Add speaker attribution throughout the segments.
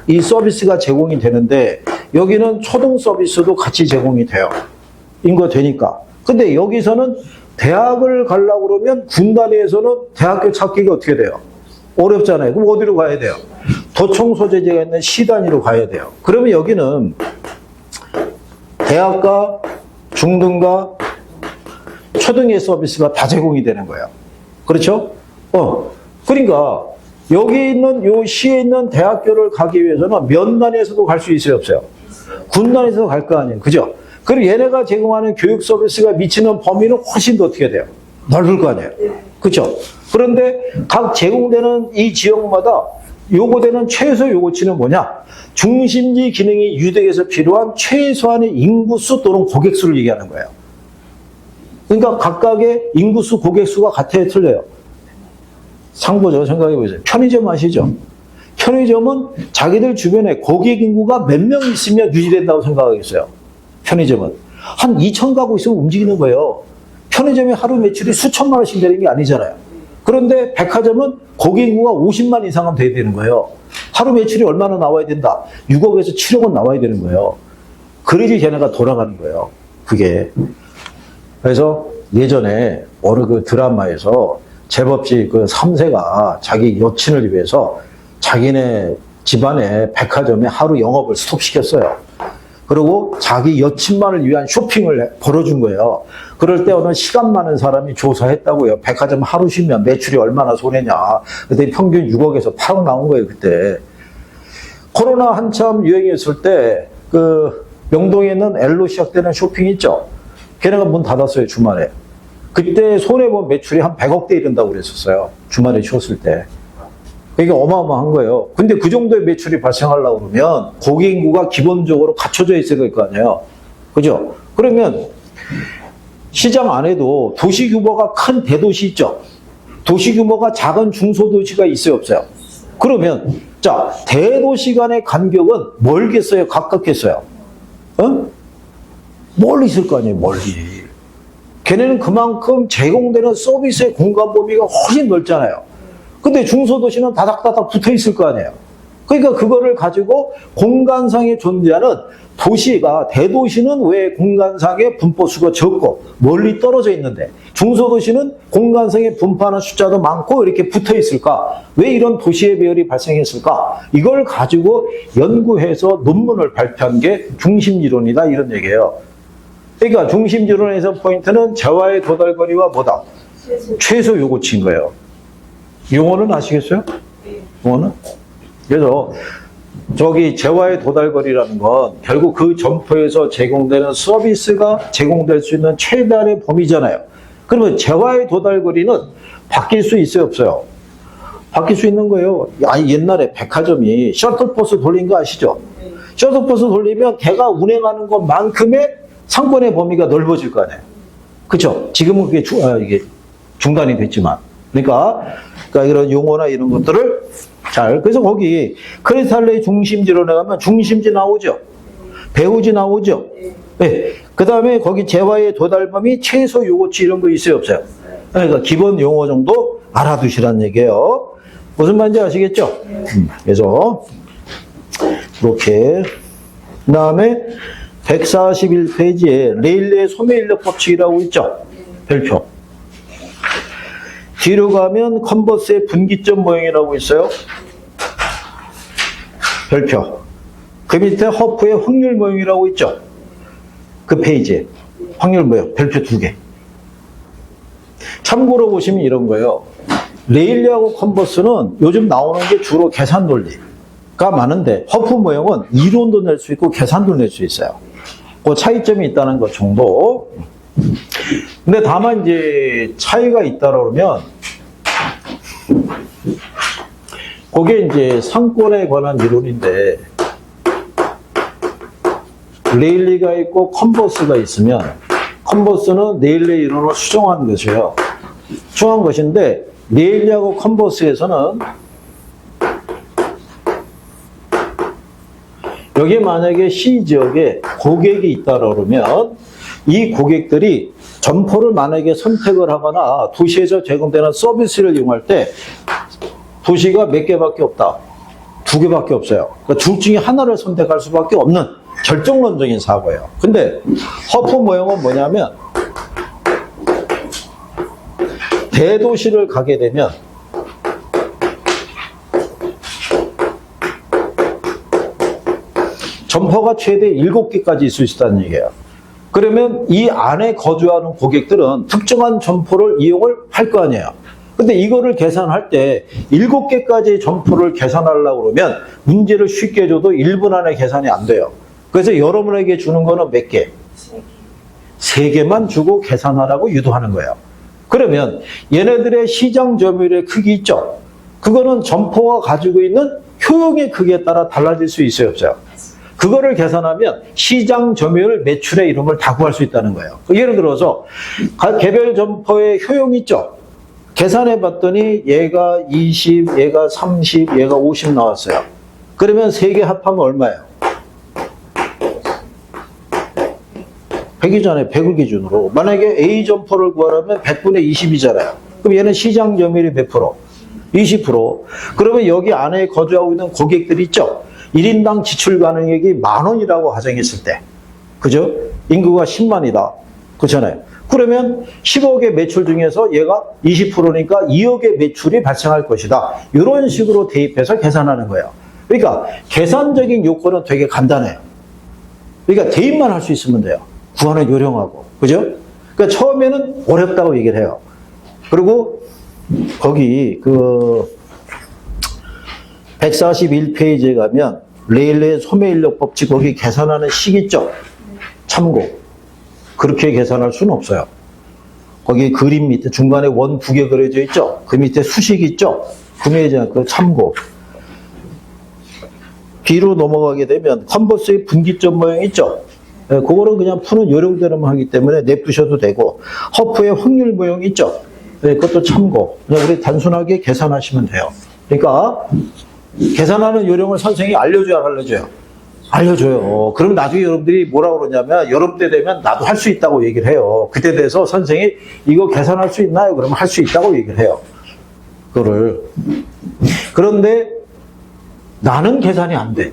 Speaker 1: 이 서비스가 제공이 되는데 여기는 초등 서비스도 같이 제공이 돼요. 인거 되니까. 근데 여기서는 대학을 가려고 그러면 군 단위에서는 대학교 찾기가 어떻게 돼요? 어렵잖아요. 그럼 어디로 가야 돼요? 도청 소재지가 있는 시 단위로 가야 돼요. 그러면 여기는 대학과 중등과 초등의 서비스가 다 제공이 되는 거예요. 그렇죠? 그러니까 여기 있는 요 시에 있는 대학교를 가기 위해서는 면 단위에서도 갈 수 있어요, 없어요? 군 단위에서도 갈 거 아니에요. 그죠? 그리고 얘네가 제공하는 교육 서비스가 미치는 범위는 훨씬 더 어떻게 돼요? 넓을 거 아니에요. 그렇죠? 그런데 각 제공되는 이 지역마다 요구되는 최소 요구치는 뭐냐? 중심지 기능이 유도해서 필요한 최소한의 인구수 또는 고객수를 얘기하는 거예요. 그러니까 각각의 인구수, 고객수가 같아요, 틀려요? 상보죠. 생각해 보세요. 편의점 아시죠? 편의점은 자기들 주변에 고객 인구가 몇 명 있으면 유지된다고 생각하겠어요. 편의점은. 한 2천 가구 있으면 움직이는 거예요. 편의점의 하루 매출이 수천만 원씩 되는 게 아니잖아요. 그런데 백화점은 고객 인구가 50만 이상은 돼야 되는 거예요. 하루 매출이 얼마나 나와야 된다? 6억에서 7억은 나와야 되는 거예요. 그래야지 걔네가 돌아가는 거예요. 그게. 그래서 예전에 어느 그 드라마에서 제법집 그 3세가 자기 여친을 위해서 자기네 집안에 백화점에 하루 영업을 스톱시켰어요. 그리고 자기 여친만을 위한 쇼핑을 벌어준 거예요. 그럴 때 어느 시간 많은 사람이 조사했다고요. 백화점 하루 쉬면 매출이 얼마나 손해냐. 그때 평균 6억에서 8억 나온 거예요, 그때. 코로나 한참 유행했을 때, 그, 명동에 있는 L로 시작되는 쇼핑 있죠? 걔네가 문 닫았어요, 주말에. 그때 손해본 매출이 한 100억대 이른다고 그랬었어요. 주말에 쉬었을 때. 이게 어마어마한 거예요. 근데 그 정도의 매출이 발생하려고 그러면 고객 인구가 기본적으로 갖춰져 있어야 될 거 아니에요. 그죠? 그러면 시장 안에도 도시 규모가 큰 대도시 있죠? 도시 규모가 작은 중소도시가 있어요, 없어요? 그러면, 자, 대도시 간의 간격은 멀겠어요, 가깝겠어요? 멀리 있을 거 아니에요, 멀리. 걔네는 그만큼 제공되는 서비스의 공간 범위가 훨씬 넓잖아요. 근데 중소도시는 다닥다닥 붙어 있을 거 아니에요. 그러니까 그거를 가지고 공간상에 존재하는 도시가, 대도시는 왜 공간상의 분포수가 적고 멀리 떨어져 있는데 중소도시는 공간상에 분포하는 숫자도 많고 이렇게 붙어 있을까? 왜 이런 도시의 배열이 발생했을까? 이걸 가지고 연구해서 논문을 발표한 게 중심이론이다, 이런 얘기예요. 그러니까 중심이론에서 포인트는 재화의 도달거리와 뭐다? 최소 요구치인 거예요. 용어는 아시겠어요? 용어는? 그래서 저기 재화의 도달거리라는 건 결국 그 점포에서 제공되는 서비스가 제공될 수 있는 최대한의 범위잖아요. 그러면 재화의 도달거리는 바뀔 수 있어요, 없어요? 바뀔 수 있는 거예요. 아니, 옛날에 백화점이 셔틀버스 돌린 거 아시죠? 셔틀버스 돌리면 걔가 운행하는 것만큼의 상권의 범위가 넓어질 거 아니에요. 그렇죠? 지금은 그게 이게 중단이 됐지만. 그러니까 이런 용어나 이런 것들을 그래서 거기 크리스탈레이 중심지론에 가면 중심지 나오죠. 배후지 나오죠. 네. 그 다음에 거기 재화의 도달범위, 최소 요구치 이런 거 있어요, 없어요? 그러니까 기본 용어 정도 알아두시라는 얘기예요. 무슨 말인지 아시겠죠? 그래서 이렇게. 그 다음에 141페이지에 레일리의 소매인력 법칙이라고 있죠? 별표. 뒤로 가면 컨버스의 분기점 모형이라고 있어요. 별표. 그 밑에 허프의 확률 모형이라고 있죠. 그 페이지에. 확률 모형. 별표 2개. 참고로 보시면 이런 거예요. 레일리하고 컨버스는 요즘 나오는 게 주로 계산 논리가 많은데 허프 모형은 이론도 낼 수 있고 계산도 낼 수 있어요. 그 차이점이 있다는 것 정도. 근데 다만 이제 차이가 있다 그러면 그게 이제 상권에 관한 이론인데 레일리가 있고 컨버스가 있으면 컨버스는 레일리 이론을 수정한 것이에요. 수정한 것인데 레일리하고 컨버스에서는 여기 만약에 C 지역에 고객이 있다 그러면 이 고객들이 점포를 만약에 선택을 하거나 도시에서 제공되는 서비스를 이용할 때 도시가 몇 개밖에 없다. 두 개밖에 없어요. 그러니까 둘 중에 하나를 선택할 수밖에 없는 결정론적인 사고예요. 근데 허프 모형은 뭐냐면 대도시를 가게 되면 점포가 최대 7개까지 있을 수 있다는 얘기예요. 그러면 이 안에 거주하는 고객들은 특정한 점포를 이용을 할 거 아니에요. 근데 이거를 계산할 때 7개까지 점포를 계산하려고 그러면 문제를 쉽게 줘도 1분 안에 계산이 안 돼요. 그래서 여러분에게 주는 거는 몇 개? 3개만 주고 계산하라고 유도하는 거예요. 그러면 얘네들의 시장 점유율의 크기 있죠? 그거는 점포가 가지고 있는 효용의 크기에 따라 달라질 수 있어요, 없어요? 그거를 계산하면 시장 점유율 매출의 이름을 다 구할 수 있다는 거예요. 예를 들어서 개별 점포의 효용이 있죠? 계산해 봤더니 얘가 20, 얘가 30, 얘가 50 나왔어요. 그러면 3개 합하면 얼마예요? 100이잖아요. 100을 기준으로. 만약에 A 점포를 구하려면 100분의 20이잖아요. 그럼 얘는 시장 점유율이 몇 프로? 20%. 그러면 여기 안에 거주하고 있는 고객들 있죠? 1인당 지출 가능액이 10,000원이라고 가정했을 때. 그죠? 인구가 10만이다. 그렇잖아요. 그러면 10억의 매출 중에서 얘가 20%니까 2억의 매출이 발생할 것이다. 이런 식으로 대입해서 계산하는 거예요. 그러니까 계산적인 요건은 되게 간단해요. 그러니까 대입만 할 수 있으면 돼요. 구하는 요령하고. 그죠? 그러니까 처음에는 어렵다고 얘기를 해요. 그리고 거기 141페이지에 가면 레일의 소매인력 법칙 거기 계산하는 식 있죠? 참고. 그렇게 계산할 수는 없어요. 거기 그림 밑에 중간에 원 2개 그려져 있죠? 그 밑에 수식 있죠? 구매하지 않고 참고. 뒤로 넘어가게 되면 컨버스의 분기점 모형 있죠? 그거는 그냥 푸는 요령대로만 하기 때문에 내푸셔도 되고, 허프의 확률 모형 있죠? 그것도 참고. 그냥 우리 단순하게 계산하시면 돼요. 그러니까 계산하는 요령을 선생님이 알려줘야 안 알려줘요? 알려줘요. 그럼 나중에 여러분들이 뭐라고 그러냐면 여름 때 되면 나도 할 수 있다고 얘기를 해요. 그때 돼서 선생님이 이거 계산할 수 있나요? 그러면 할 수 있다고 얘기를 해요. 그거를. 그런데 나는 계산이 안 돼.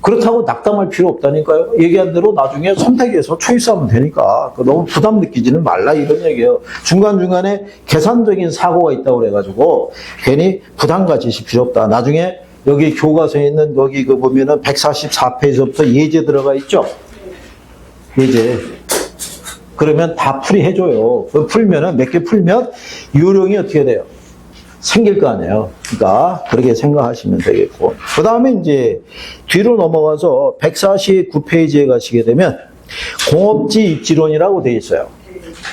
Speaker 1: 그렇다고 낙담할 필요 없다니까요. 얘기한 대로 나중에 선택해서 초이스하면 되니까 너무 부담 느끼지는 말라 이런 얘기예요. 중간중간에 계산적인 사고가 있다고 그래가지고 괜히 부담 가지실 필요 없다. 나중에 여기 교과서에 있는 여기 그 보면은 144페이지부터 예제 들어가 있죠? 예제. 그러면 다 풀이해줘요. 풀면은 몇 개 풀면 요령이 어떻게 돼요? 생길 거 아니에요. 그러니까 그렇게 생각하시면 되겠고. 그 다음에 이제 뒤로 넘어가서 149페이지에 가시게 되면 공업지 입지론이라고 되어 있어요.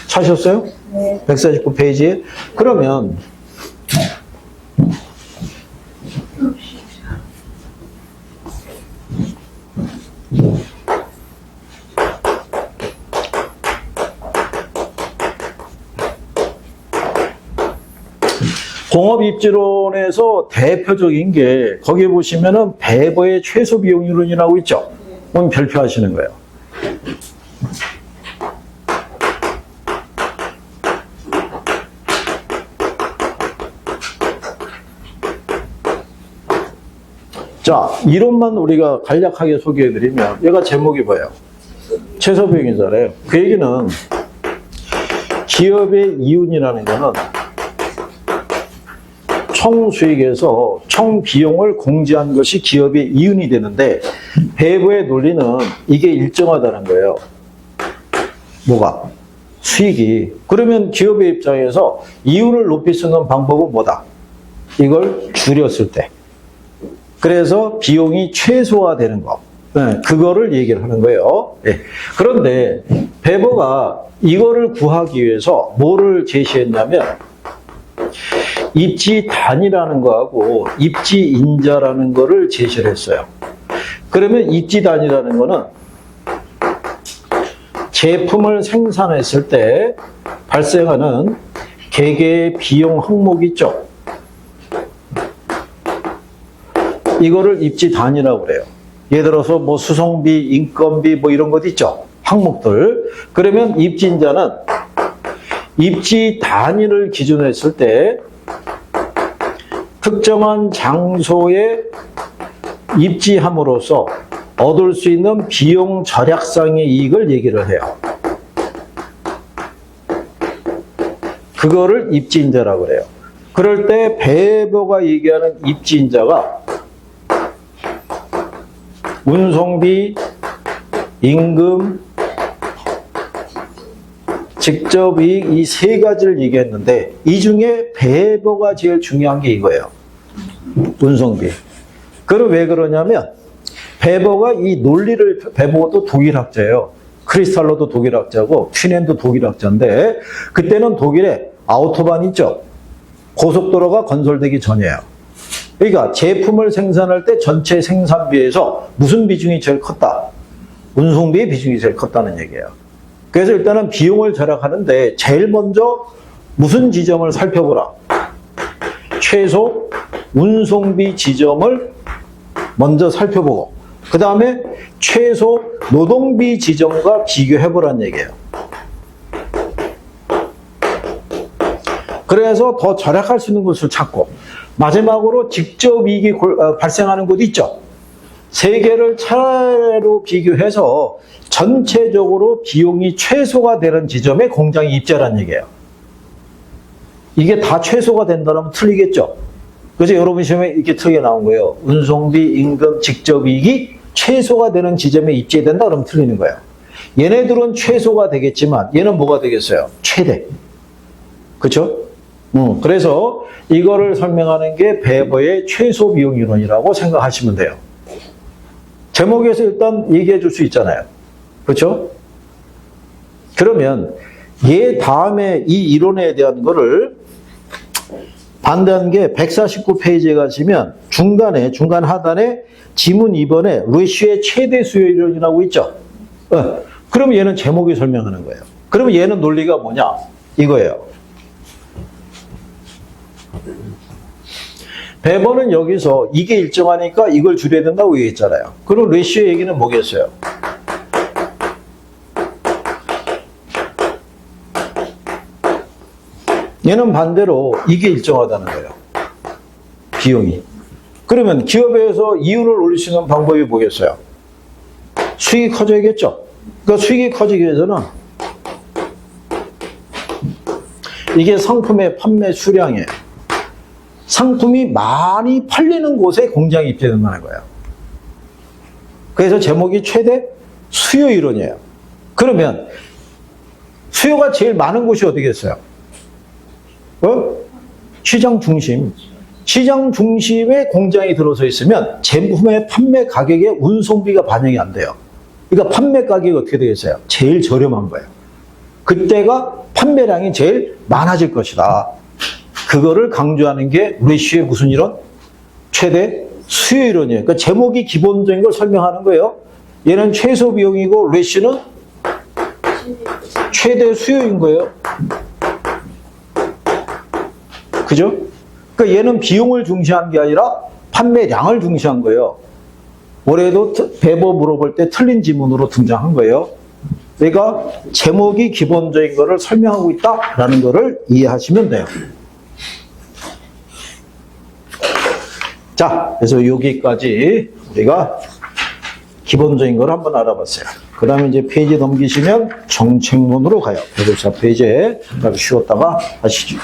Speaker 1: 찾으셨어요? 네. 149페이지에. 그러면 공업입지론에서 대표적인 게 거기에 보시면은 배버의 최소 비용 이론이라고 있죠. 그럼 별표하시는 거예요. 자, 이론만 우리가 간략하게 소개해드리면 얘가 제목이 뭐예요? 최소 비용이잖아요. 그 얘기는 기업의 이윤이라는 거는 총 수익에서 총 비용을 공제한 것이 기업의 이윤이 되는데 배부의 논리는 이게 일정하다는 거예요. 뭐가? 수익이. 그러면 기업의 입장에서 이윤을 높일 수 있는 방법은 뭐다? 이걸 줄였을 때. 그래서 비용이 최소화되는 거. 네, 그거를 얘기를 하는 거예요. 네. 그런데 배버가 이거를 구하기 위해서 뭐를 제시했냐면 입지단이라는 거하고 입지인자라는 거를 제시를 했어요. 그러면 입지단이라는 거는 제품을 생산했을 때 발생하는 개개의 비용 항목이 있죠. 이거를 입지단이라고 그래요. 예를 들어서 뭐 수송비, 인건비 뭐 이런 것 있죠. 항목들. 그러면 입지인자는 입지 단위를 기준으로 했을 때 특정한 장소의 입지함으로써 얻을 수 있는 비용 절약상의 이익을 얘기를 해요. 그거를 입지인자라고 그래요. 그럴 때 배보가 얘기하는 입지인자가 운송비, 임금, 직접이익 이 세 가지를 얘기했는데 이 중에 배보가 제일 중요한 게 이거예요. 운송비. 그럼 왜 그러냐면 배보가 이 논리를, 배보도 독일학자예요. 크리스탈로도 독일학자고 퀴넨도 독일학자인데 그때는 독일에 아우토반 있죠. 고속도로가 건설되기 전이에요. 그러니까 제품을 생산할 때 전체 생산비에서 무슨 비중이 제일 컸다? 운송비의 비중이 제일 컸다는 얘기예요. 그래서 일단은 비용을 절약하는데 제일 먼저 무슨 지점을 살펴보라. 최소 운송비 지점을 먼저 살펴보고 그 다음에 최소 노동비 지점과 비교해보라는 얘기예요. 그래서 더 절약할 수 있는 곳을 찾고 마지막으로 직접 이익이 발생하는 곳이 있죠. 세 개를 차례로 비교해서 전체적으로 비용이 최소가 되는 지점에 공장이 입지하라는 얘기예요. 이게 다 최소가 된다면 틀리겠죠. 그래서 여러분 시험에 이렇게 틀리게 나온 거예요. 운송비, 임금, 직접이익이 최소가 되는 지점에 입지해야 된다 그러면 틀리는 거예요. 얘네들은 최소가 되겠지만 얘는 뭐가 되겠어요? 최대. 그렇죠? 그래서 이거를 설명하는 게 배보의 최소 비용 이론이라고 생각하시면 돼요. 제목에서 일단 얘기해 줄 수 있잖아요. 그렇죠? 그러면 얘 다음에 이 이론에 대한 거를 반대한 게 149페이지에 가시면 중간 하단에 지문 2번에 루이쉬의 최대 수요 이론이라고 있죠. 그러면 얘는 제목이 설명하는 거예요. 그러면 얘는 논리가 뭐냐? 이거예요. 배보는 여기서 이게 일정하니까 이걸 줄여야 된다고 얘기했잖아요. 그럼 레시오 얘기는 뭐겠어요? 얘는 반대로 이게 일정하다는 거예요. 비용이. 그러면 기업에서 이윤을 올릴 수 있는 방법이 뭐겠어요? 수익이 커져야겠죠. 그러니까 수익이 커지기 위해서는 이게 상품의 판매 수량이에요. 상품이 많이 팔리는 곳에 공장이 입지된다는 거예요. 그래서 제목이 최대 수요 이론이에요. 그러면 수요가 제일 많은 곳이 어디겠어요? 시장 중심. 시장 중심에 공장이 들어서 있으면 제품의 판매 가격에 운송비가 반영이 안 돼요. 그러니까 판매 가격이 어떻게 되겠어요? 제일 저렴한 거예요. 그때가 판매량이 제일 많아질 것이다. 그거를 강조하는 게 레시오의 무슨 이론? 최대 수요 이론이에요. 그러니까 제목이 기본적인 걸 설명하는 거예요. 얘는 최소 비용이고 레시오는 최대 수요인 거예요. 그죠? 그러니까 얘는 비용을 중시한 게 아니라 판매량을 중시한 거예요. 올해도 배보 물어볼 때 틀린 지문으로 등장한 거예요. 그러니까 제목이 기본적인 거를 설명하고 있다라는 거를 이해하시면 돼요. 자, 그래서 여기까지 우리가 기본적인 걸 한번 알아봤어요. 그 다음에 이제 페이지 넘기시면 정책론으로 가요. 104페이지에 쉬었다가 하시죠.